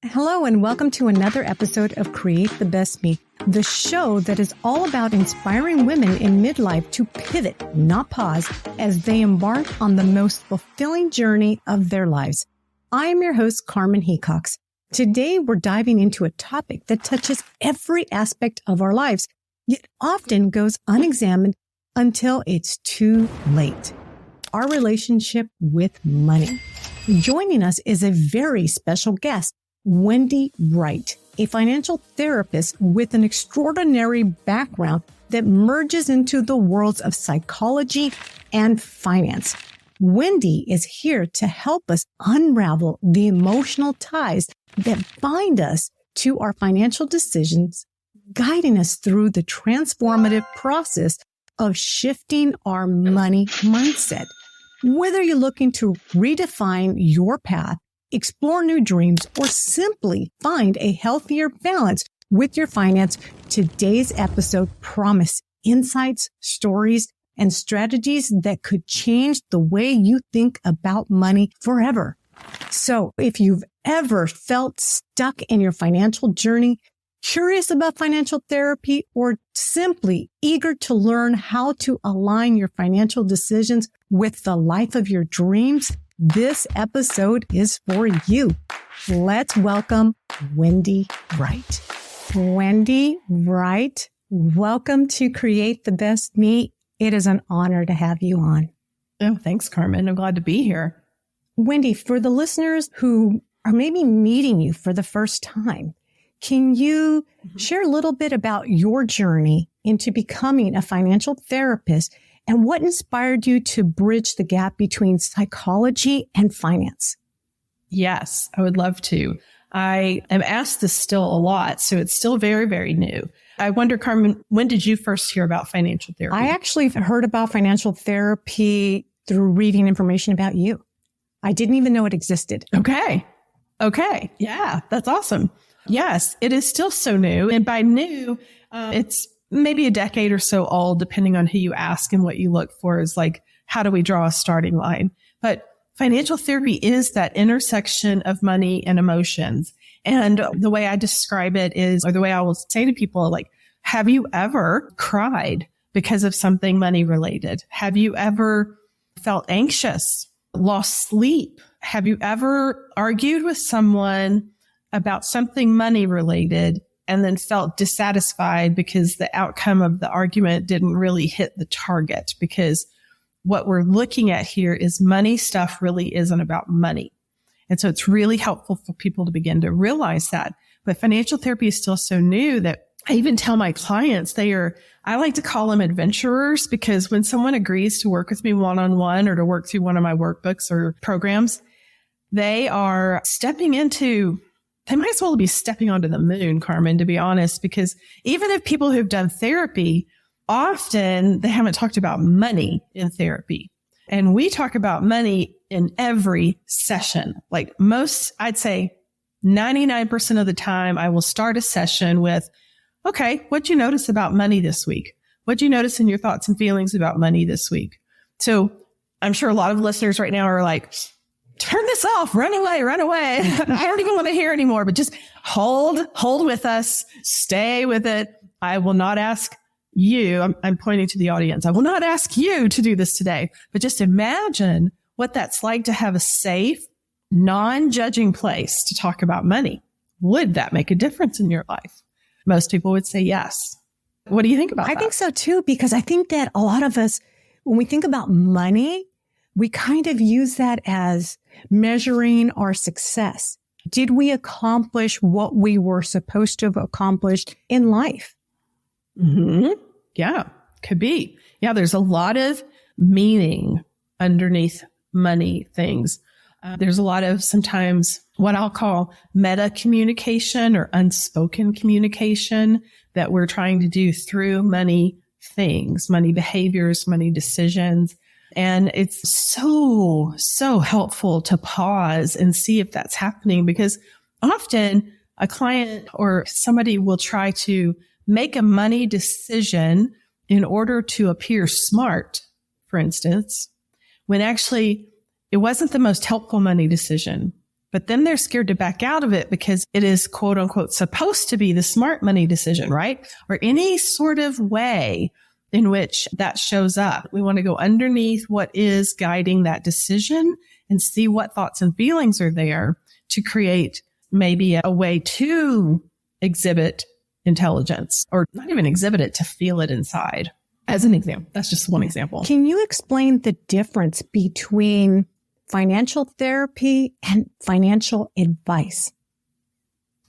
Hello and welcome to another episode of Create the Best Me, the show that is all about inspiring women in midlife to pivot, not pause, as they embark on the most fulfilling journey of their lives. I am your host, Carmen Hecox. Today, we're diving into a topic that touches every aspect of our lives, yet often goes unexamined until it's too late. Our relationship with money. Joining us is a very special guest, Wendy Wright, a financial therapist with an extraordinary background that merges into the worlds of psychology and finance. Wendy is here to help us unravel the emotional ties that bind us to our financial decisions, guiding us through the transformative process of shifting our money mindset. Whether you're looking to redefine your path, explore new dreams, or simply find a healthier balance with your finance, today's episode promises insights, stories, and strategies that could change the way you think about money forever. So if you've ever felt stuck in your financial journey, curious about financial therapy, or simply eager to learn how to align your financial decisions with the life of your dreams, this episode is for you. Let's welcome Wendy Wright. Wendy Wright, welcome to Create the Best Me. It is an honor to have you on. Oh, thanks, Carmen. I'm glad to be here. Wendy, for the listeners who are maybe meeting you for the first time, can you share a little bit about your journey into becoming a financial therapist and what inspired you to bridge the gap between psychology and finance? Yes, I would love to. I am asked this still a lot, so it's still very, very new. I wonder, Carmen, when did you first hear about financial therapy? I actually heard about financial therapy through reading information about you. I didn't even know it existed. Okay. Yeah, that's awesome. Yes, it is still so new. And by new, it's maybe a decade or so old, depending on who you ask and what you look for is like, how do we draw a starting line? But financial therapy is that intersection of money and emotions. And the way I describe it is, or the way I will say to people, like, have you ever cried because of something money related? Have you ever felt anxious, lost sleep? Have you ever argued with someone about something money related and then felt dissatisfied because the outcome of the argument didn't really hit the target? Because what we're looking at here is money stuff really isn't about money. And so it's really helpful for people to begin to realize that. But financial therapy is still so new that I even tell my clients I like to call them adventurers, because when someone agrees to work with me one-on-one or to work through one of my workbooks or programs, they are they might as well be stepping onto the moon, Carmen, to be honest, because even if people who've done therapy, often they haven't talked about money in therapy. And we talk about money in every session. Like I'd say 99% of the time, I will start a session with, okay, what'd you notice about money this week? What'd you notice in your thoughts and feelings about money this week? So I'm sure a lot of listeners right now are like, turn this off, run away. I don't even want to hear anymore, but just hold with us, stay with it. I will not ask you, I'm pointing to the audience. I will not ask you to do this today, but just imagine what that's like to have a safe, non-judging place to talk about money. Would that make a difference in your life? Most people would say yes. What do you think about that? I think so too, because I think that a lot of us, when we think about money, we kind of use that as measuring our success. Did we accomplish what we were supposed to have accomplished in life? Mm-hmm. Yeah, could be. Yeah, there's a lot of meaning underneath money things. There's a lot of sometimes what I'll call meta communication or unspoken communication that we're trying to do through money things, money behaviors, money decisions. And it's so helpful to pause and see if that's happening, because often a client or somebody will try to make a money decision in order to appear smart, for instance, when actually it wasn't the most helpful money decision. but then they're scared to back out of it because it is quote unquote supposed to be the smart money decision, right? Or any sort of way in which that shows up. We want to go underneath what is guiding that decision and see what thoughts and feelings are there to create maybe a way to exhibit intelligence, or not even exhibit it, to feel it inside. As an example, that's just one example. Can you explain the difference between financial therapy and financial advice?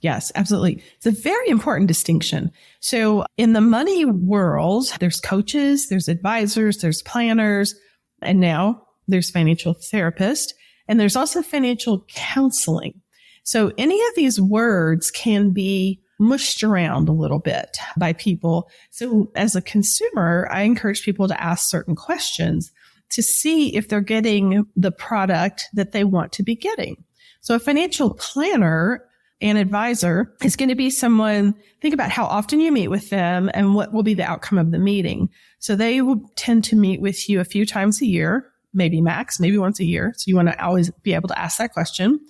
Yes, absolutely. It's a very important distinction. So in the money world, there's coaches, there's advisors, there's planners, and now there's financial therapists, and there's also financial counseling. So any of these words can be mushed around a little bit by people. So as a consumer, I encourage people to ask certain questions to see if they're getting the product that they want to be getting. So a financial planner and advisor is going to be someone, think about how often you meet with them and what will be the outcome of the meeting. So they will tend to meet with you a few times a year, maybe max, maybe once a year. So you want to always be able to ask that question.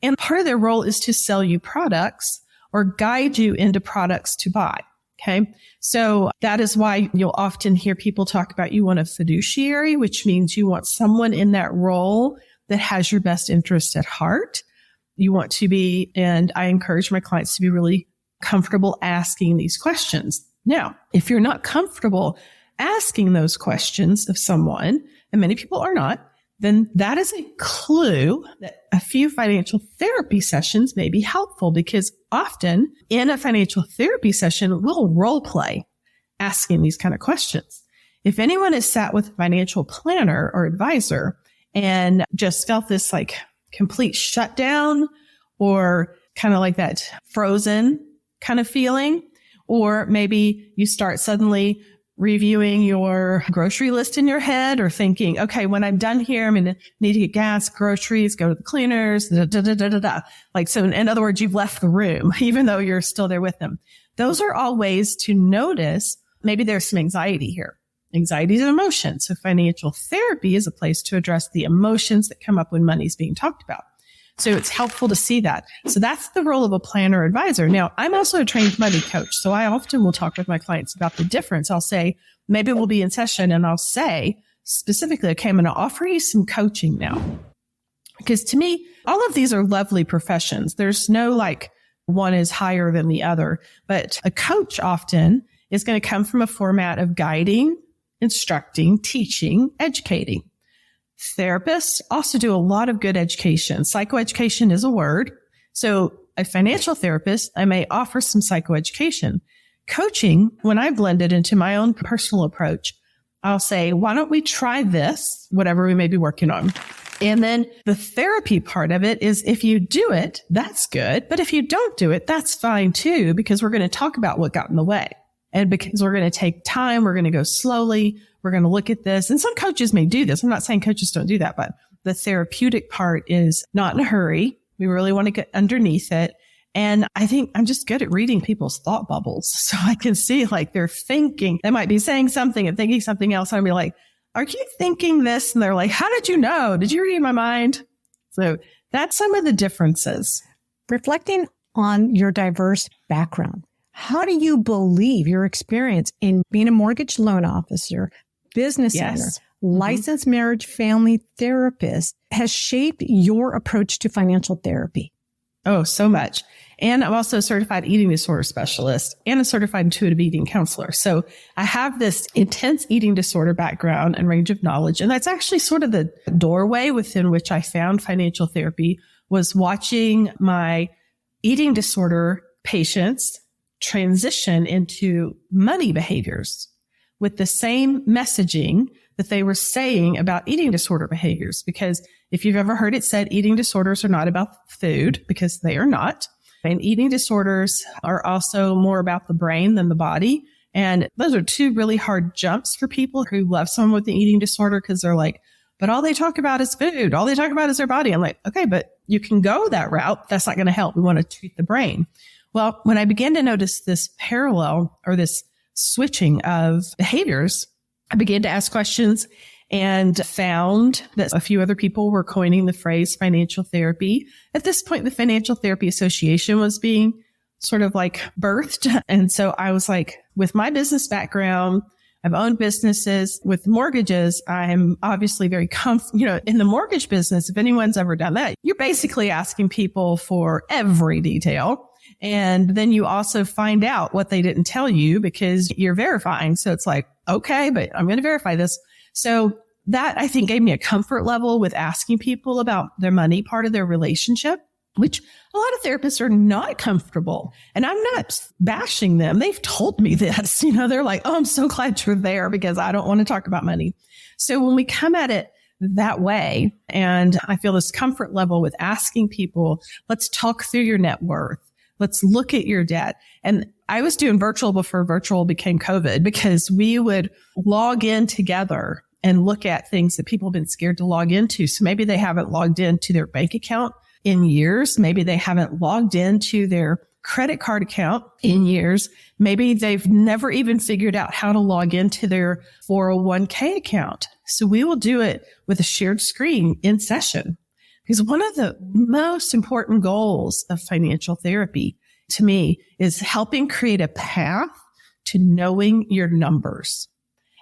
And part of their role is to sell you products or guide you into products to buy. Okay. So that is why you'll often hear people talk about you want a fiduciary, which means you want someone in that role that has your best interest at heart. You want to be, and I encourage my clients to be really comfortable asking these questions. Now, if you're not comfortable asking those questions of someone, and many people are not, then that is a clue that a few financial therapy sessions may be helpful, because often in a financial therapy session, we'll role play asking these kind of questions. If anyone has sat with a financial planner or advisor and just felt this like complete shutdown, or kind of like that frozen kind of feeling, or maybe you start suddenly reviewing your grocery list in your head, or thinking, okay, when I'm done here, I'm going to need to get gas, groceries, go to the cleaners, Like, so in other words, you've left the room, even though you're still there with them. Those are all ways to notice maybe there's some anxiety here. Anxiety is an emotion. So financial therapy is a place to address the emotions that come up when money is being talked about. So it's helpful to see that. So that's the role of a planner or advisor. Now, I'm also a trained money coach. So I often will talk with my clients about the difference. I'll say, maybe we'll be in session and I'll say specifically, okay, I'm going to offer you some coaching now. Because to me, all of these are lovely professions. There's no like one is higher than the other, but a coach often is going to come from a format of guiding, instructing, teaching, educating. Therapists also do a lot of good education. Psychoeducation is a word. So a financial therapist, I may offer some psychoeducation. Coaching, when I blend it into my own personal approach, I'll say, why don't we try this, whatever we may be working on? And then the therapy part of it is, if you do it, that's good. But if you don't do it, that's fine too, because we're going to talk about what got in the way. And because we're going to take time, we're going to go slowly. We're going to look at this. And some coaches may do this. I'm not saying coaches don't do that, but the therapeutic part is not in a hurry. We really want to get underneath it. And I think I'm just good at reading people's thought bubbles. So I can see like they're thinking, they might be saying something and thinking something else. And I'll be like, are you thinking this? And they're like, how did you know? Did you read my mind? So that's some of the differences. Reflecting on your diverse background, how do you believe your experience in being a mortgage loan officer, business owner, licensed marriage family therapist has shaped your approach to financial therapy? Oh, so much. And I'm also a certified eating disorder specialist and a certified intuitive eating counselor. So I have this intense eating disorder background and range of knowledge. And that's actually sort of the doorway within which I found financial therapy, was watching my eating disorder patients transition into money behaviors with the same messaging that they were saying about eating disorder behaviors. Because if you've ever heard it said, eating disorders are not about food, because they are not. And eating disorders are also more about the brain than the body. And those are two really hard jumps for people who love someone with an eating disorder, because they're like, but all they talk about is food. All they talk about is their body. I'm like, okay, but you can go that route. That's not going to help. We want to treat the brain. Well, when I began to notice this parallel or this switching of behaviors, I began to ask questions. and found that a few other people were coining the phrase financial therapy. At this point, the Financial Therapy Association was being sort of like birthed. And so I was like, with my business background, I've owned businesses with mortgages. I'm obviously very in the mortgage business, if anyone's ever done that, you're basically asking people for every detail. And then you also find out what they didn't tell you because you're verifying. So it's like, okay, but I'm going to verify this. So that I think gave me a comfort level with asking people about their money part of their relationship, which a lot of therapists are not comfortable. And I'm not bashing them. They've told me this, they're like, oh, I'm so glad you're there because I don't want to talk about money. So when we come at it that way, and I feel this comfort level with asking people, let's talk through your net worth. Let's look at your debt. And I was doing virtual before virtual became COVID because we would log in together and look at things that people have been scared to log into. So maybe they haven't logged into their bank account in years. Maybe they haven't logged into their credit card account in years. Maybe they've never even figured out how to log into their 401k account. So we will do it with a shared screen in session. Because one of the most important goals of financial therapy to me is helping create a path to knowing your numbers.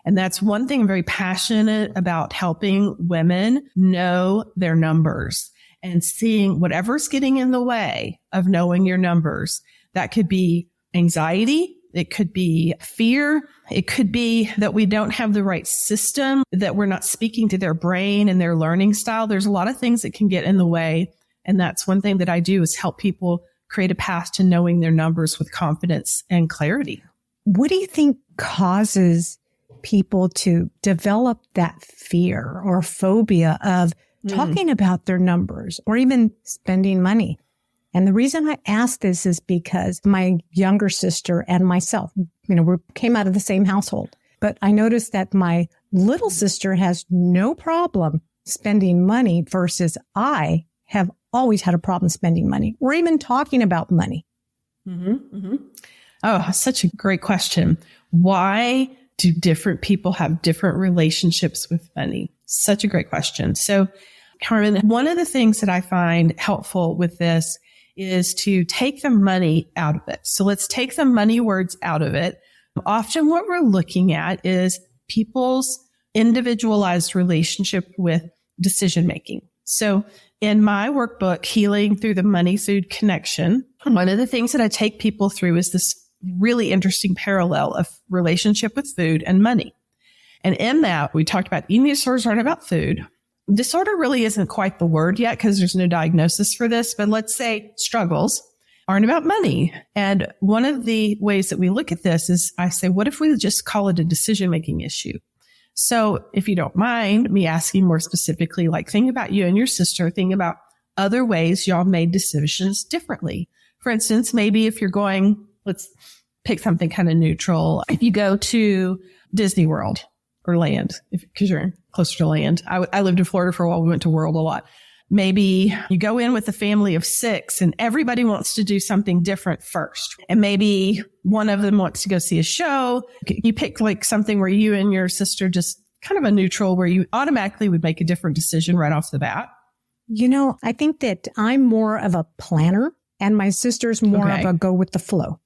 And that's one thing I'm very passionate about, helping women know their numbers and seeing whatever's getting in the way of knowing your numbers. That could be anxiety. It could be fear. It could be that we don't have the right system, that we're not speaking to their brain and their learning style. There's a lot of things that can get in the way. And that's one thing that I do is help people create a path to knowing their numbers with confidence and clarity. What do you think causes people to develop that fear or phobia of talking about their numbers or even spending money? And the reason I ask this is because my younger sister and myself, we came out of the same household, but I noticed that my little sister has no problem spending money versus I have always had a problem spending money or even talking about money. Oh, such a great question. Why do different people have different relationships with money? Such a great question. So, Carmen, one of the things that I find helpful with this is to take the money out of it. So let's take the money words out of it. Often what we're looking at is people's individualized relationship with decision making. So in my workbook, Healing Through the Money Food Connection, one of the things that I take people through is this really interesting parallel of relationship with food and money. And in that, we talked about eating disorders aren't about food. Disorder really isn't quite the word yet because there's no diagnosis for this, but let's say struggles aren't about money. And one of the ways that we look at this is I say, what if we just call it a decision-making issue? So if you don't mind me asking more specifically, like think about you and your sister, think about other ways y'all made decisions differently. For instance, maybe if you're going, let's pick something kind of neutral. If you go to Disney World or Land, because you're closer to Land. I lived in Florida for a while. We went to World a lot. Maybe you go in with a family of 6 and everybody wants to do something different first. And maybe one of them wants to go see a show. You pick like something where you and your sister just kind of a neutral, where you automatically would make a different decision right off the bat. I think that I'm more of a planner and my sister's more of a go with the flow.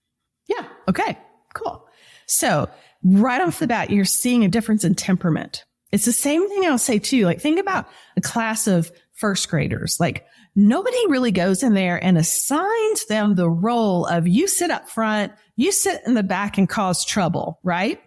Yeah. Okay, cool. So right off the bat, you're seeing a difference in temperament. It's the same thing I'll say too. Like think about a class of first graders. Like nobody really goes in there and assigns them the role of you sit up front, you sit in the back and cause trouble, right?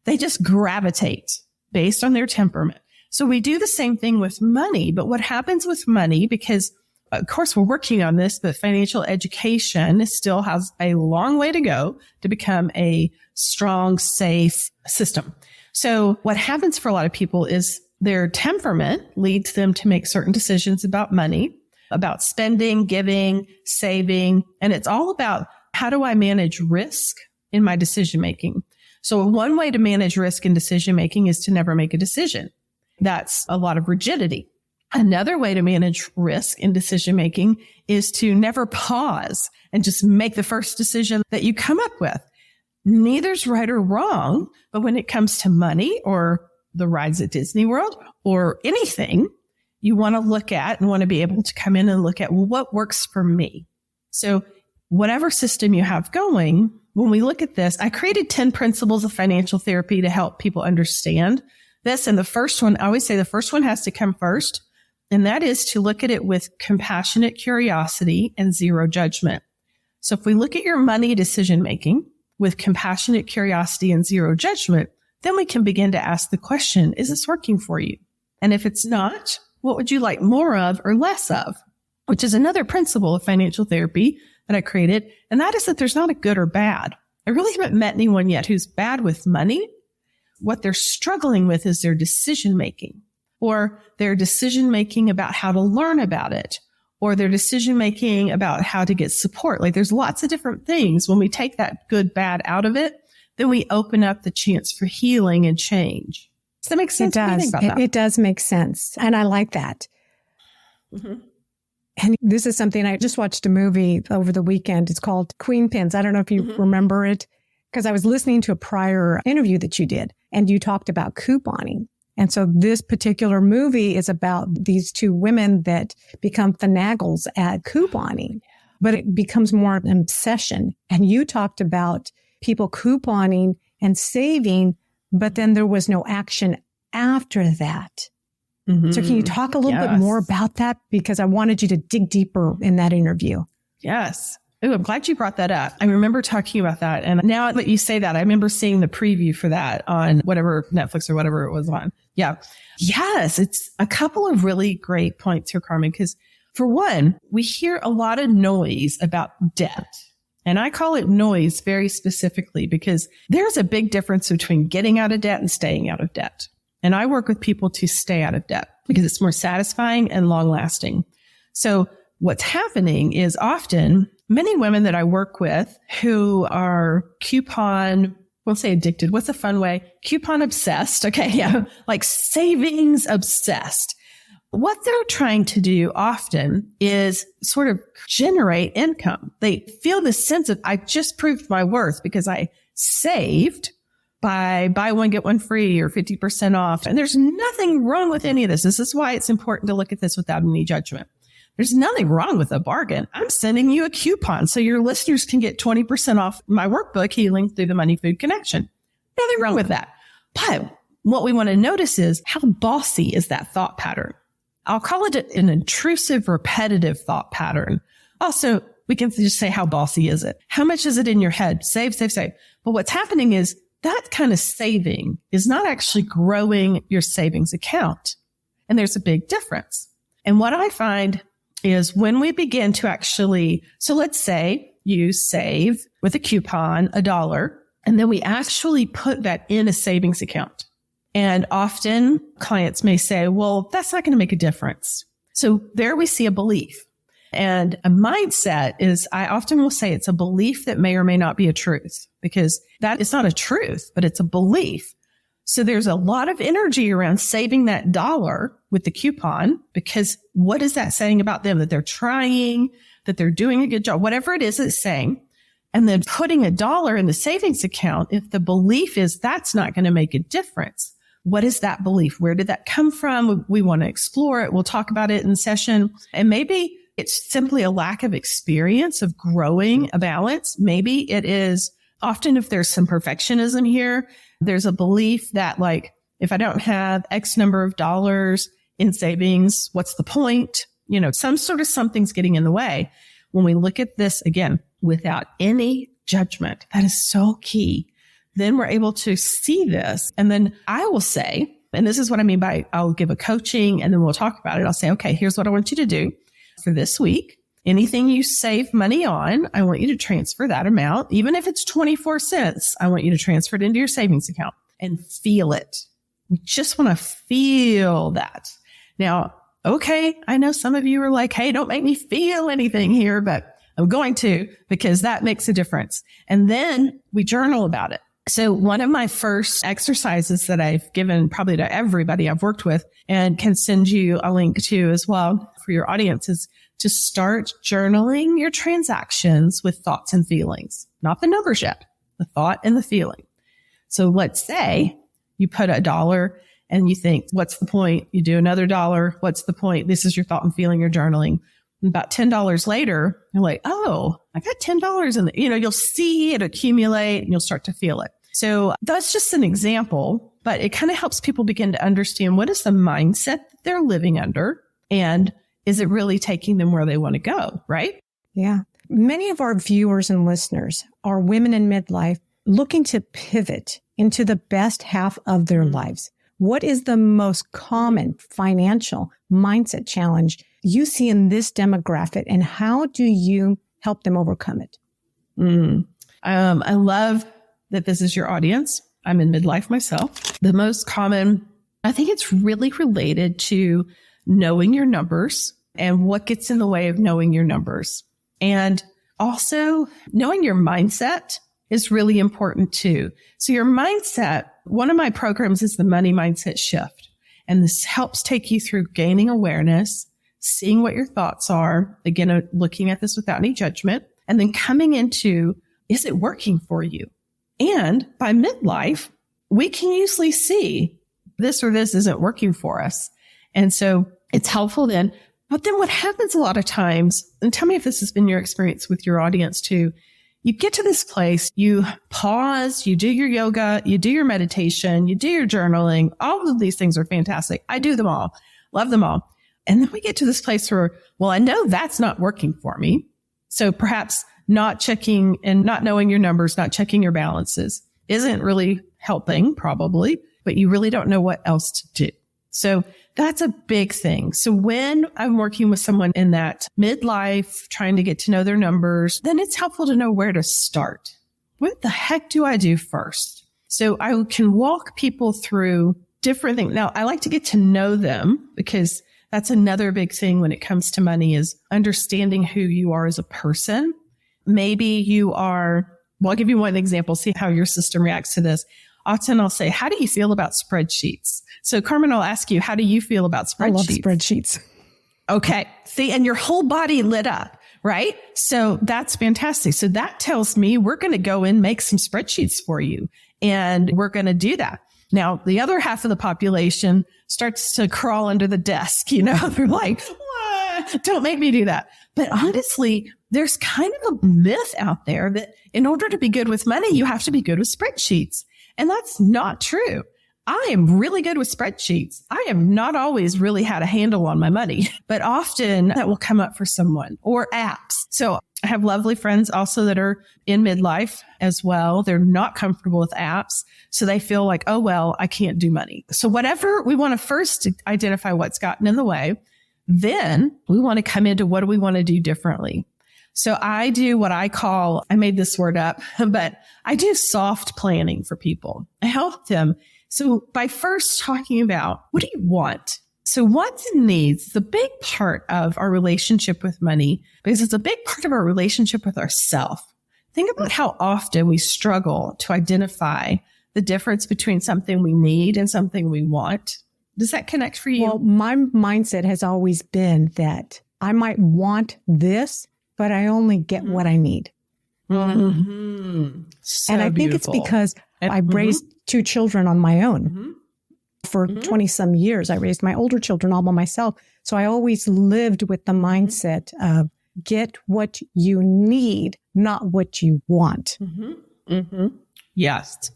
They just gravitate based on their temperament. So we do the same thing with money. But what happens with money, because of course we're working on this, but financial education still has a long way to go to become a strong, safe system. So what happens for a lot of people is their temperament leads them to make certain decisions about money, about spending, giving, saving. And it's all about how do I manage risk in my decision making? So one way to manage risk in decision making is to never make a decision. That's a lot of rigidity. Another way to manage risk in decision making is to never pause and just make the first decision that you come up with. Neither's right or wrong, but when it comes to money or the rides at Disney World or anything, you want to look at and want to be able to come in and look at, well, what works for me? So whatever system you have going, when we look at this, I created 10 principles of financial therapy to help people understand this. And the first one, I always say the first one has to come first. And that is to look at it with compassionate curiosity and zero judgment. So if we look at your money decision-making with compassionate curiosity and zero judgment, then we can begin to ask the question, is this working for you? And if it's not, what would you like more of or less of? Which is another principle of financial therapy that I created. And that is that there's not a good or bad. I really haven't met anyone yet who's bad with money. What they're struggling with is their decision-making, or their decision-making about how to learn about it, or their decision-making about how to get support. Like there's lots of different things. When we take that good, bad out of it, then we open up the chance for healing and change. Does that make sense? It does. It does make sense. And I like that. Mm-hmm. And this is something I just watched a movie over the weekend. It's called Queen Pins. I don't know if you remember it, because I was listening to a prior interview that you did and you talked about couponing. And so this particular movie is about these two women that become finagles at couponing, but it becomes more of an obsession. And you talked about people couponing and saving, but then there was no action after that. Mm-hmm. So can you talk a little bit more about that? Because I wanted you to dig deeper in that interview. Yes. Oh, I'm glad you brought that up. I remember talking about that. And now that you say that, I remember seeing the preview for that on whatever Netflix or whatever it was on. Yeah. Yes. It's a couple of really great points here, Carmen, because for one, we hear a lot of noise about debt. And I call it noise very specifically because there's a big difference between getting out of debt and staying out of debt. And I work with people to stay out of debt because it's more satisfying and long lasting. So what's happening is often many women that I work with who are coupon, we'll say addicted. What's a fun way? Coupon obsessed. Okay. Yeah. Like savings obsessed. What they're trying to do often is sort of generate income. They feel this sense of, I just proved my worth because I saved by buy one, get one free or 50% off. And there's nothing wrong with any of this. This is why it's important to look at this without any judgment. There's nothing wrong with a bargain. I'm sending you a coupon so your listeners can get 20% off my workbook, Healing Through the Money Food Connection. Nothing wrong with that. But what we want to notice is how bossy is that thought pattern? I'll call it an intrusive, repetitive thought pattern. Also, we can just say, how bossy is it? How much is it in your head? Save, save, save. But what's happening is that kind of saving is not actually growing your savings account. And there's a big difference. And what I find is when we begin to actually, so let's say you save with a coupon $1, and then we actually put that in a savings account. And often clients may say, well, that's not going to make a difference. So there we see a belief. And a mindset is, I often will say it's a belief that may or may not be a truth, because that is not a truth, but it's a belief. So there's a lot of energy around saving that $1 with the coupon, because what is that saying about them? That they're trying, that they're doing a good job, whatever it is it's saying. And then putting $1 in the savings account, if the belief is that's not going to make a difference, what is that belief? Where did that come from? We want to explore it. We'll talk about it in session. And maybe it's simply a lack of experience of growing a balance. Maybe it is often, if there's some perfectionism here, there's a belief that, like, if I don't have X number of dollars in savings, what's the point? You know, some sort of something's getting in the way. When we look at this again, without any judgment, that is so key. Then we're able to see this. And then I will say, and this is what I mean by I'll give a coaching and then we'll talk about it. I'll say, okay, here's what I want you to do for this week. Anything you save money on, I want you to transfer that amount. Even if it's 24 cents, I want you to transfer it into your savings account and feel it. We just want to feel that. Now, okay, I know some of you are like, hey, don't make me feel anything here, but I'm going to, because that makes a difference. And then we journal about it. So one of my first exercises that I've given probably to everybody I've worked with, and can send you a link to as well for your audience, is to start journaling your transactions with thoughts and feelings, not the numbers yet, the thought and the feeling. So let's say you put $1 and you think, what's the point? You do another $1. What's the point? This is your thought and feeling, your journaling. And about $10 later, you're like, oh, I got $10. And you'll see it accumulate and you'll start to feel it. So that's just an example, but it kind of helps people begin to understand what is the mindset that they're living under, and is it really taking them where they want to go, right? Yeah. Many of our viewers and listeners are women in midlife looking to pivot into the best half of their lives. What is the most common financial mindset challenge you see in this demographic, and how do you help them overcome it? I love that this is your audience. I'm in midlife myself. The most common, I think it's really related to knowing your numbers and what gets in the way of knowing your numbers. And also knowing your mindset is really important too. So your mindset, one of my programs is the money mindset shift. And this helps take you through gaining awareness, seeing what your thoughts are, again, looking at this without any judgment, and then coming into, is it working for you? And by midlife, we can usually see this or this isn't working for us. And so it's helpful then. But then what happens a lot of times, and tell me if this has been your experience with your audience too, you get to this place, you pause, you do your yoga, you do your meditation, you do your journaling. All of these things are fantastic. I do them all, love them all. And then we get to this place where, well, I know that's not working for me. So perhaps not checking and not knowing your numbers, not checking your balances isn't really helping probably, but you really don't know what else to do. So that's a big thing. So when I'm working with someone in that midlife, trying to get to know their numbers, then it's helpful to know where to start. What the heck do I do first? So I can walk people through different things. Now, I like to get to know them, because that's another big thing when it comes to money, is understanding who you are as a person. Maybe you are, well, I'll give you one example, see how your system reacts to this. Often I'll say, how do you feel about spreadsheets? So Carmen, I'll ask you, how do you feel about spreadsheets? I love spreadsheets. Okay. See, and your whole body lit up, right? So that's fantastic. So that tells me we're going to go and make some spreadsheets for you. And we're going to do that. Now, the other half of the population starts to crawl under the desk. They're like, don't make me do that. But honestly, there's kind of a myth out there that in order to be good with money, you have to be good with spreadsheets. And that's not true. I am really good with spreadsheets. I have not always really had a handle on my money, but often that will come up for someone, or apps. So I have lovely friends also that are in midlife as well. They're not comfortable with apps. So they feel like, oh, well, I can't do money. So whatever, we want to first identify what's gotten in the way. Then we want to come into what do we want to do differently. So I do what I call, I made this word up, but I do soft planning for people. I help them. So by first talking about, what do you want? So wants and needs is a big part of our relationship with money, because it's a big part of our relationship with ourselves. Think about how often we struggle to identify the difference between something we need and something we want. Does that connect for you? Well, my mindset has always been that I might want this, but I only get what I need. Mm-hmm. So and I think beautiful. It's because I've raised 2 children on my own. For 20 some years. I raised my older children all by myself. So I always lived with the mindset of get what you need, not what you want. Yes.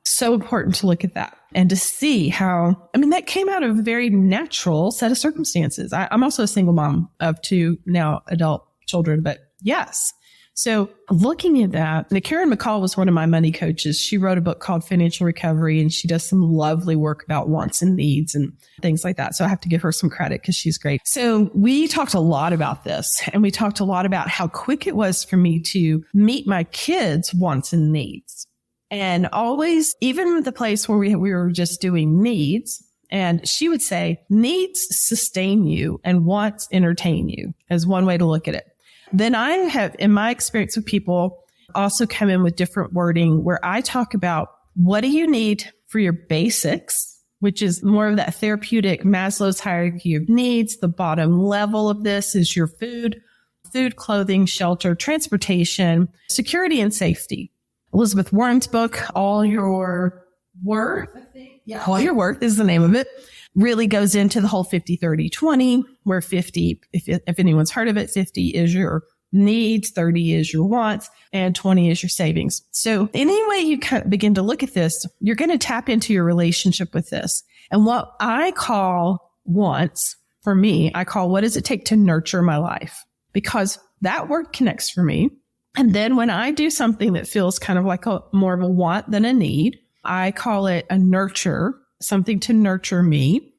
So important to look at that and to see how, that came out of a very natural set of circumstances. I'm also a single mom of 2 now adult children, but yes. So looking at that, Karen McCall was one of my money coaches. She wrote a book called Financial Recovery, and she does some lovely work about wants and needs and things like that. So I have to give her some credit because she's great. So we talked a lot about this, and we talked a lot about how quick it was for me to meet my kids' wants and needs. And always, even the place where we were just doing needs, and she would say, needs sustain you and wants entertain you, as one way to look at it. Then I have, in my experience with people, also come in with different wording where I talk about what do you need for your basics, which is more of that therapeutic Maslow's hierarchy of needs. The bottom level of this is your food, clothing, shelter, transportation, security, and safety. Elizabeth Warren's book, All Your Worth. Yeah. All Your Worth is the name of it. Really goes into the whole 50-30-20, where 50, if anyone's heard of it, 50 is your needs, 30 is your wants, and 20 is your savings. So any way you kind of begin to look at this, you're going to tap into your relationship with this. And what I call wants, for me, I call what does it take to nurture my life? Because that word connects for me. And then when I do something that feels kind of like more of a want than a need, I call it a nurture, something to nurture me.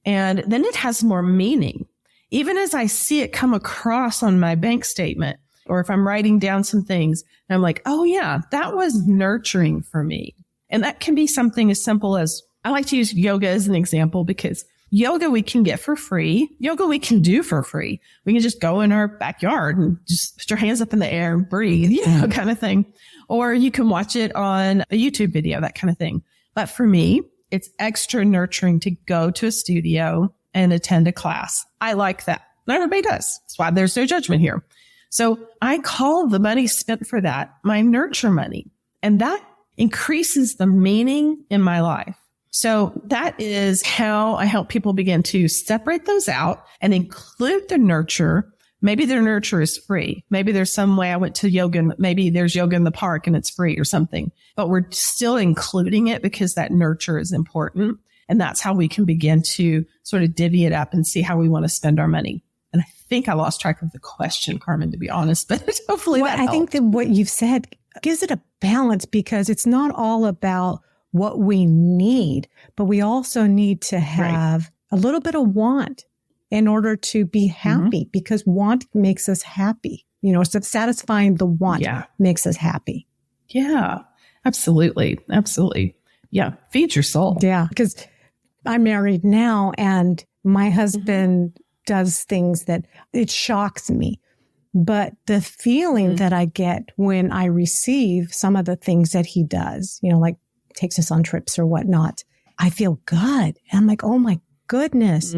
And then it has more meaning. Even as I see it come across on my bank statement, or if I'm writing down some things, and I'm like, oh yeah, that was nurturing for me. And that can be something as simple as, I like to use yoga as an example, because yoga we can get for free. Yoga we can do for free. We can just go in our backyard and just put your hands up in the air and breathe, kind of thing. Or you can watch it on a YouTube video, that kind of thing. But for me, it's extra nurturing to go to a studio and attend a class. I like that. Not everybody does. That's why there's no judgment here. So I call the money spent for that my nurture money. And that increases the meaning in my life. So that is how I help people begin to separate those out and include the nurture. Maybe their nurture is free. Maybe there's some way I went to yoga and maybe there's yoga in the park and it's free or something, but we're still including it because that nurture is important. And that's how we can begin to sort of divvy it up and see how we want to spend our money. And I think I lost track of the question, Carmen, to be honest, but hopefully that helped. I think that what you've said gives it a balance, because it's not all about what we need, but we also need to have a little bit of want in order to be happy, because want makes us happy. So satisfying the want makes us happy. Yeah, absolutely. Absolutely. Yeah. Feed your soul. Yeah. Because I'm married now and my husband does things that it shocks me. But the feeling that I get when I receive some of the things that he does, like takes us on trips or whatnot, I feel good. And I'm like, oh my goodness,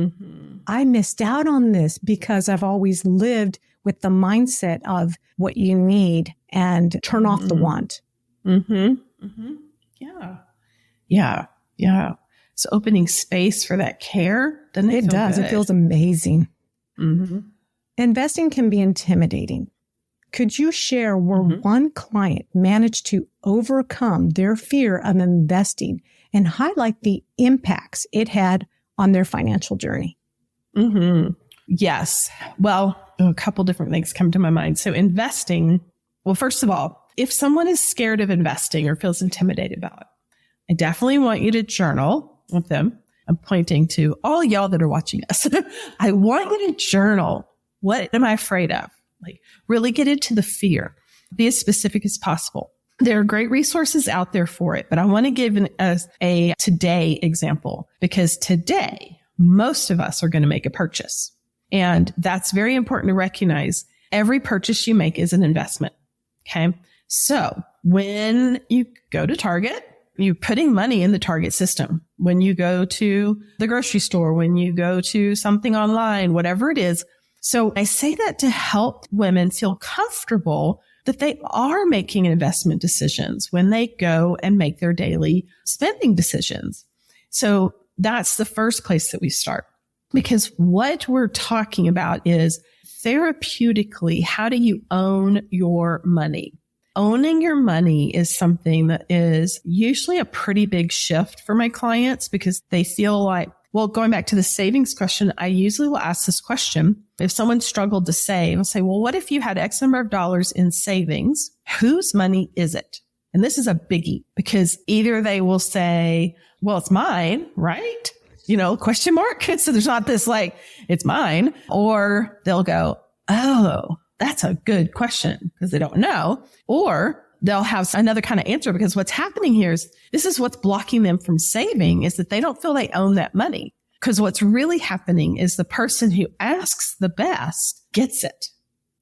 I missed out on this because I've always lived with the mindset of what you need and turn off the want. Yeah. Yeah. Yeah. So opening space for that care, doesn't it? It does. Good? It feels amazing. Investing can be intimidating. Could you share where one client managed to overcome their fear of investing and highlight the impacts it had on their financial journey? Yes. Well, a couple different things come to my mind. So investing, well, first of all, if someone is scared of investing or feels intimidated about it, I definitely want you to journal with them. I'm pointing to all y'all that are watching us. I want you to journal. What am I afraid of? Like, really get into the fear. Be as specific as possible. There are great resources out there for it, but I want to give a today example, because today, most of us are going to make a purchase. And that's very important to recognize. Every purchase you make is an investment. Okay. So when you go to Target, you're putting money in the Target system. When you go to the grocery store, when you go to something online, whatever it is. So I say that to help women feel comfortable that they are making investment decisions when they go and make their daily spending decisions. So that's the first place that we start, because what we're talking about is therapeutically, how do you own your money? Owning your money is something that is usually a pretty big shift for my clients, because they feel like, well, going back to the savings question, I usually will ask this question. If someone struggled to save, I'll say, well, what if you had X number of dollars in savings? Whose money is it? And this is a biggie, because either they will say, well, it's mine, right? Question mark. So there's not this like, it's mine. Or they'll go, oh, that's a good question, because they don't know. Or they'll have another kind of answer, because what's happening here is this is what's blocking them from saving, is that they don't feel they own that money. Because what's really happening is the person who asks the best gets it.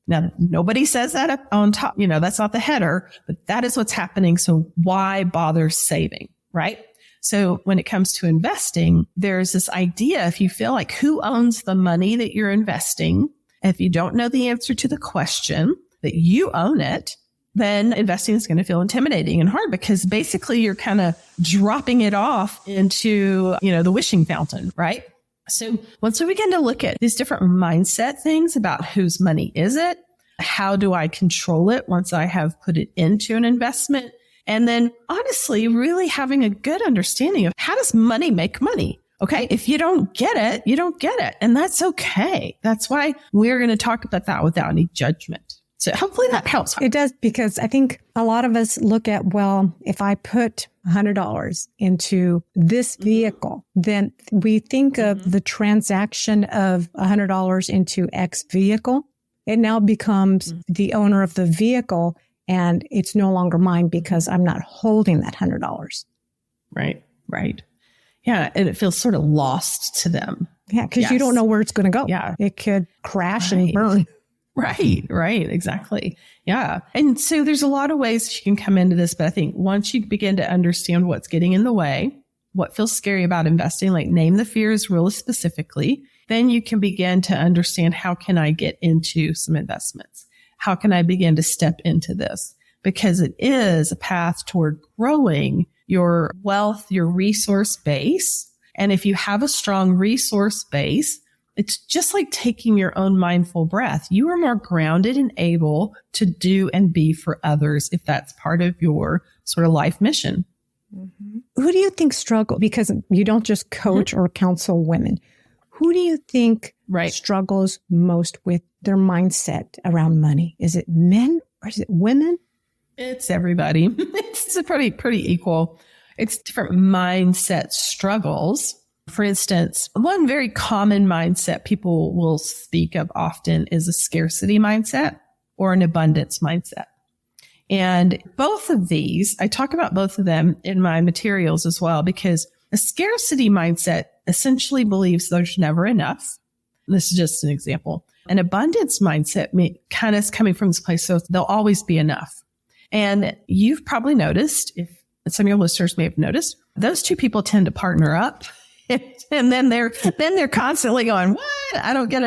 Now, nobody says that up on top, that's not the header, but that is what's happening. So why bother saving, right? So when it comes to investing, there's this idea, if you feel like who owns the money that you're investing, if you don't know the answer to the question, that you own it, then investing is going to feel intimidating and hard because basically you're kind of dropping it off into, the wishing fountain, right? So once we begin to look at these different mindset things about whose money is it, how do I control it once I have put it into an investment? And then honestly, really having a good understanding of how does money make money? Okay. If you don't get it, you don't get it. And that's okay. That's why we're going to talk about that without any judgment. So hopefully that helps. It does, because I think a lot of us look at, well, if I put $100 into this vehicle, then we think of the transaction of $100 into X vehicle. It now becomes the owner of the vehicle, and it's no longer mine because I'm not holding that $100. Right. Yeah. And it feels sort of lost to them. Yeah. Because you don't know where it's going to go. Yeah. It could crash and burn. Right. Exactly. Yeah. And so there's a lot of ways you can come into this, but I think once you begin to understand what's getting in the way, what feels scary about investing, like name the fears really specifically, then you can begin to understand, how can I get into some investments? How can I begin to step into this? Because it is a path toward growing your wealth, your resource base. And if you have a strong resource base, it's just like taking your own mindful breath. You are more grounded and able to do and be for others if that's part of your sort of life mission. Mm-hmm. Who do you think struggle? Because you don't just coach or counsel women. Who do you think struggles most with their mindset around money? Is it men or is it women? It's everybody. It's a pretty equal. It's different mindset struggles. For instance, one very common mindset people will speak of often is a scarcity mindset or an abundance mindset. And both of these, I talk about both of them in my materials as well, because a scarcity mindset essentially believes there's never enough. This is just an example. An abundance mindset kind of is coming from this place, so there'll always be enough. And you've probably noticed, if some of your listeners may have noticed, those two people tend to partner up. And then they're constantly going, what? I don't get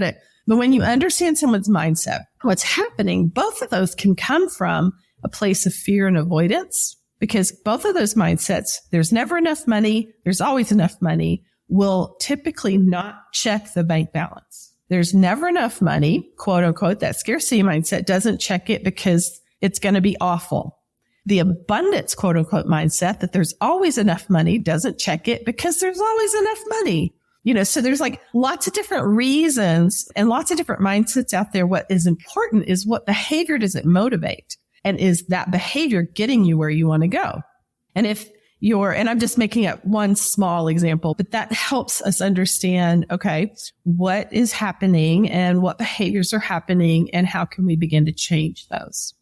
it. But when you understand someone's mindset, what's happening, both of those can come from a place of fear and avoidance, because both of those mindsets, there's never enough money, there's always enough money, will typically not check the bank balance. There's never enough money, quote unquote. That scarcity mindset doesn't check it because it's going to be awful. The abundance, quote unquote, mindset that there's always enough money doesn't check it because there's always enough money. So there's like lots of different reasons and lots of different mindsets out there. What is important is what behavior does it motivate? And is that behavior getting you where you want to go? And and I'm just making up one small example, but that helps us understand, okay, what is happening and what behaviors are happening and how can we begin to change those?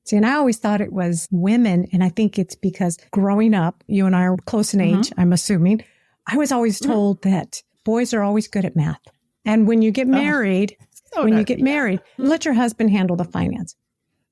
See, and I always thought it was women. And I think it's because growing up, you and I are close in age, I'm assuming. I was always told that boys are always good at math. And when you get married, let your husband handle the finance.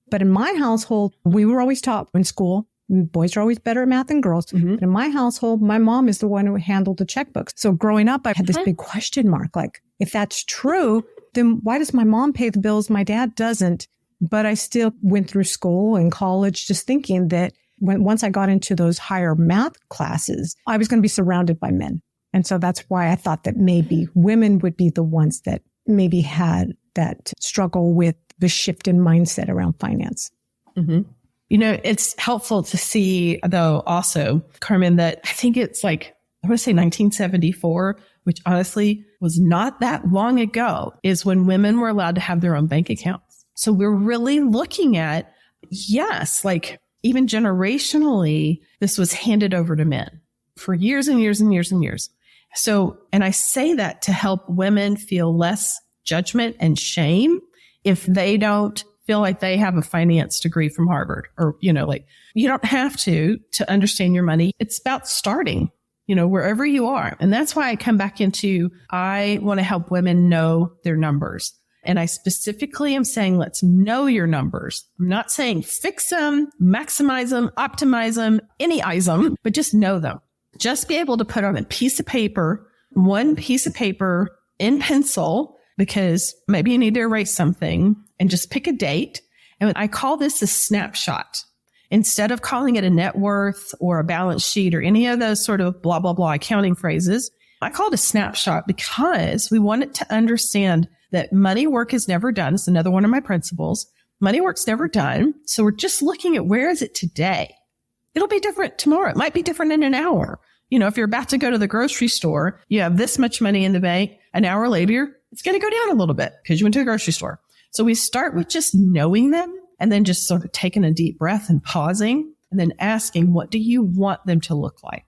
But in my household, we were always taught in school, boys are always better at math than girls. Mm-hmm. But in my household, my mom is the one who handled the checkbooks. So growing up, I had this big question mark. Like, if that's true, then why does my mom pay the bills? My dad doesn't. But I still went through school and college just thinking that once I got into those higher math classes, I was going to be surrounded by men. And so that's why I thought that maybe women would be the ones that maybe had that struggle with the shift in mindset around finance. Mm-hmm. It's helpful to see, though, also, Carmen, that I think it's like, I want to say 1974, which honestly was not that long ago, is when women were allowed to have their own bank accounts. So we're really looking at, yes, like even generationally, this was handed over to men for years and years and years and years. So, and I say that to help women feel less judgment and shame if they don't feel like they have a finance degree from Harvard, or, like you don't have to understand your money. It's about starting, wherever you are. And that's why I come back into, I want to help women know their numbers. And I specifically am saying, let's know your numbers. I'm not saying fix them, maximize them, optimize them, any-ize them, but just know them. Just be able to put on a piece of paper, one piece of paper in pencil, because maybe you need to erase something, and just pick a date And I call this a snapshot. Instead of calling it a net worth or a balance sheet or any of those sort of blah, blah, blah accounting phrases, I call it a snapshot because we want it to understand that money work is never done. It's another one of my principles. Money work's never done. So we're just looking at where is it today? It'll be different tomorrow. It might be different in an hour. If you're about to go to the grocery store, you have this much money in the bank. An hour later, it's going to go down a little bit because you went to the grocery store. So we start with just knowing them and then just sort of taking a deep breath and pausing and then asking, what do you want them to look like?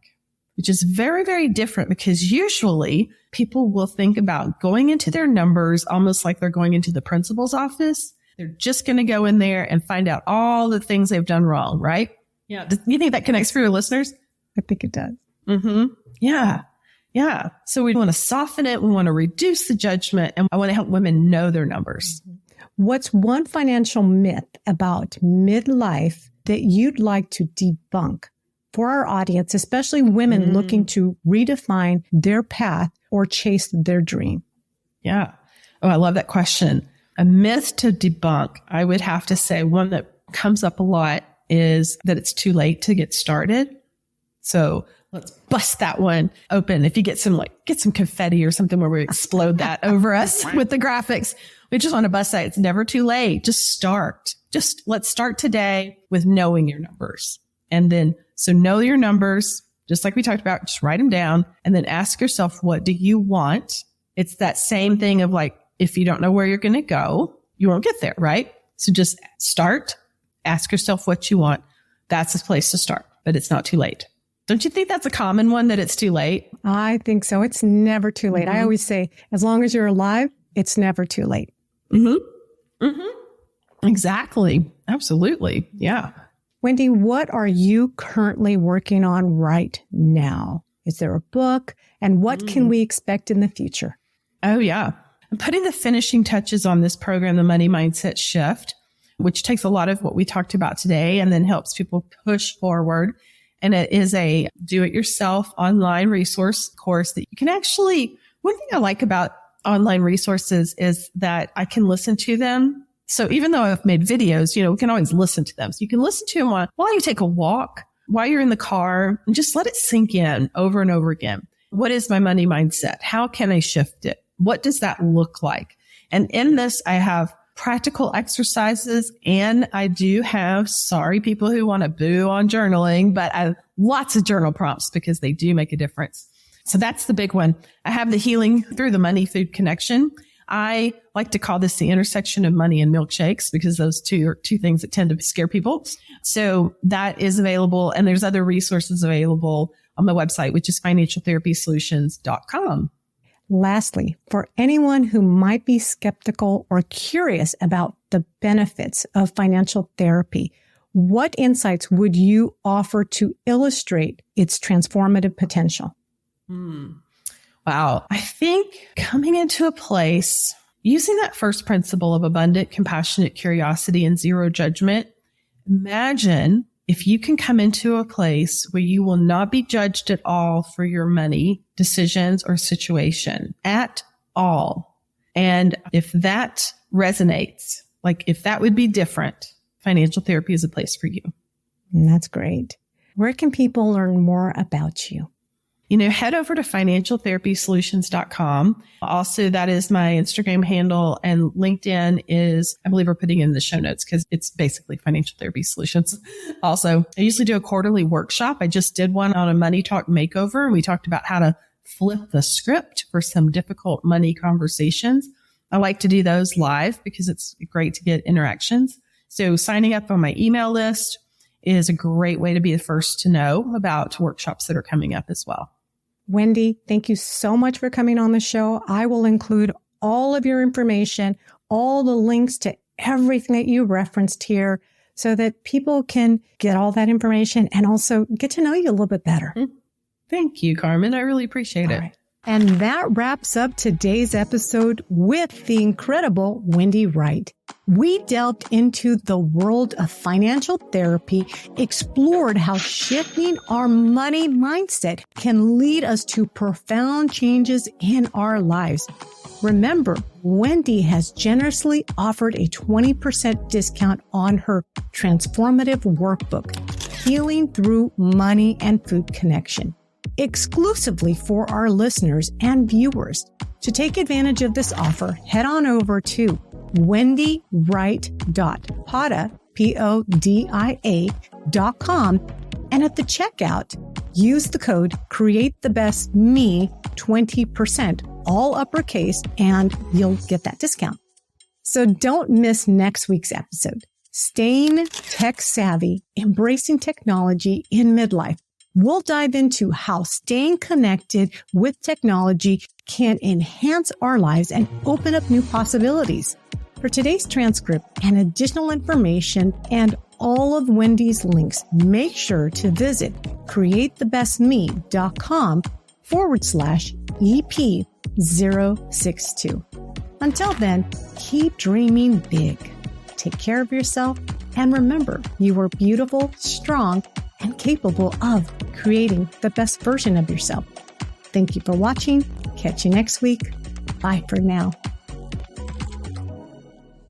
Which is very, very different because usually people will think about going into their numbers almost like they're going into the principal's office. They're just going to go in there and find out all the things they've done wrong, right? Yeah. Do you think that connects for your listeners? I think it does. Mm-hmm. Yeah. Yeah. So we want to soften it. We want to reduce the judgment, and I want to help women know their numbers. What's one financial myth about midlife that you'd like to debunk for our audience, especially women looking to redefine their path or chase their dream? Yeah. Oh, I love that question. A myth to debunk, I would have to say one that comes up a lot is that it's too late to get started. So let's bust that one open. If you get some confetti or something where we explode that over us with the graphics, we just want to bust that. It's never too late. Just start. Let's start today with knowing your numbers. And then, so know your numbers, just like we talked about, just write them down and then ask yourself, what do you want? It's that same thing of like, if you don't know where you're going to go, you won't get there, right? So just start, ask yourself what you want. That's a place to start, but it's not too late. Don't you think that's a common one, that it's too late? I think so. It's never too late. I always say, as long as you're alive, it's never too late. Mm-hmm. Mm-hmm. Exactly. Absolutely. Yeah. Wendy, what are you currently working on right now? Is there a book? And what can we expect in the future? Oh, yeah. I'm putting the finishing touches on this program, the Money Mindset Shift, which takes a lot of what we talked about today and then helps people push forward. And it is a do-it-yourself online resource course that you can actually, one thing I like about online resources is that I can listen to them. So even though I've made videos, we can always listen to them. So you can listen to them while you take a walk, while you're in the car, and just let it sink in over and over again. What is my money mindset? How can I shift it? What does that look like? And in this, I have practical exercises, and I do have, sorry, people who want to boo on journaling, but I have lots of journal prompts because they do make a difference. So that's the big one. I have the healing through the money food connection. I like to call this the intersection of money and milkshakes because those two are two things that tend to scare people. So that is available, and there's other resources available on my website, which is financialtherapysolutions.com. Lastly, for anyone who might be skeptical or curious about the benefits of financial therapy, what insights would you offer to illustrate its transformative potential? Wow. I think coming into a place, using that first principle of abundant, compassionate curiosity and zero judgment, imagine if you can come into a place where you will not be judged at all for your money decisions or situation at all. And if that resonates, like if that would be different, financial therapy is a place for you. And that's great. Where can people learn more about you? Head over to financialtherapysolutions.com. Also, that is my Instagram handle, and LinkedIn is, I believe we're putting in the show notes because it's basically Financial Therapy Solutions. Also, I usually do a quarterly workshop. I just did one on a money talk makeover. We talked about how to flip the script for some difficult money conversations. I like to do those live because it's great to get interactions. So signing up on my email list is a great way to be the first to know about workshops that are coming up as well. Wendy, thank you so much for coming on the show. I will include all of your information, all the links to everything that you referenced here so that people can get all that information and also get to know you a little bit better. Thank you, Carmen. I really appreciate it. Right. And that wraps up today's episode with the incredible Wendy Wright. We delved into the world of financial therapy, explored how shifting our money mindset can lead us to profound changes in our lives. Remember, Wendy has generously offered a 20% discount on her transformative workbook, Healing Through Money and Food Connection, exclusively for our listeners and viewers. To take advantage of this offer, head on over to wendywright.podia.com, and at the checkout, use the code CreateTheBestMe20%, all uppercase, and you'll get that discount. So don't miss next week's episode. Staying tech savvy, embracing technology in midlife. We'll dive into how staying connected with technology can enhance our lives and open up new possibilities. For today's transcript and additional information and all of Wendy's links, make sure to visit createthebestme.com/EP062. Until then, keep dreaming big. Take care of yourself, and remember, you are beautiful, strong, and capable of creating the best version of yourself. Thank you for watching. Catch you next week. Bye for now.